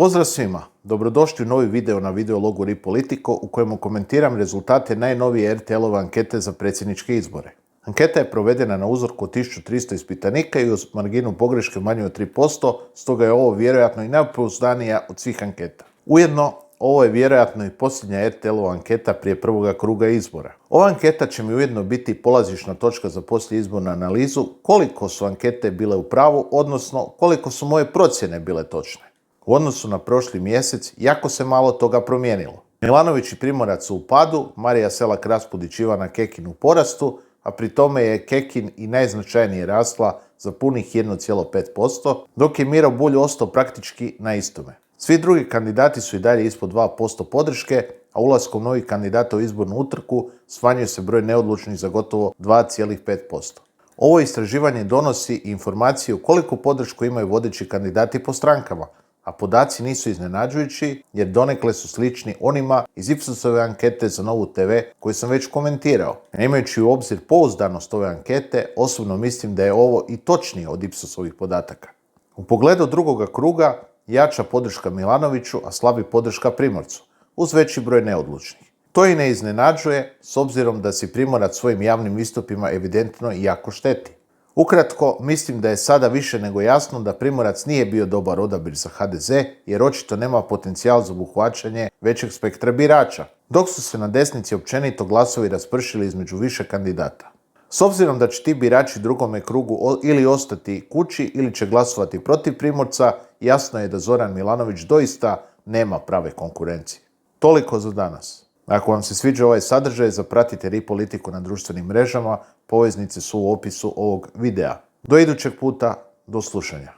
Pozdrav svima, dobrodošli u novi video na videologu RIPolitico u kojemu komentiram rezultate najnovije RTL-ove ankete za predsjedničke izbore. Anketa je provedena na uzorku od 1300 ispitanika i uz marginu pogreške manju od 3%, stoga je ovo vjerojatno i najpouzdanija od svih anketa. Ujedno, ovo je vjerojatno i posljednja RTL-ova anketa prije prvoga kruga izbora. Ova anketa će mi ujedno biti polazišna točka za poslijeizbornu analizu koliko su ankete bile u pravu, odnosno koliko su moje procjene bile točne. U odnosu na prošli mjesec jako se malo toga promijenilo. Milanović i Primorac su u padu, Marija Selak-Raspudić i Ivana Kekin u porastu, a pri tome je Kekin i najznačajnije rasla za punih 1,5%, dok je Miro Bulj ostao praktički na istome. Svi drugi kandidati su i dalje ispod 2% podrške, a ulaskom novih kandidata u izbornu utrku smanjuje se broj neodlučnih za gotovo 2,5%. Ovo istraživanje donosi informaciju koliko podršku imaju vodeći kandidati po strankama, a podaci nisu iznenađujući jer donekle su slični onima iz Ipsosove ankete za Novu TV koju sam već komentirao. Imajući u obzir pouzdanost ove ankete, osobno mislim da je ovo i točnije od Ipsosovih podataka. U pogledu drugoga kruga, jača podrška Milanoviću, a slabi podrška Primorcu, uz veći broj neodlučnih. To i ne iznenađuje, s obzirom da si Primorac svojim javnim istupima evidentno i jako šteti. Ukratko, mislim da je sada više nego jasno da Primorac nije bio dobar odabir za HDZ, jer očito nema potencijal za obuhvaćanje većeg spektra birača, dok su se na desnici općenito glasovi raspršili između više kandidata. S obzirom da će ti birači u drugome krugu ili ostati kući ili će glasovati protiv Primorca, jasno je da Zoran Milanović doista nema prave konkurencije. Toliko za danas. Ako vam se sviđa ovaj sadržaj, zapratite RIPolitico na društvenim mrežama, poveznice su u opisu ovog videa. Do idućeg puta, do slušanja.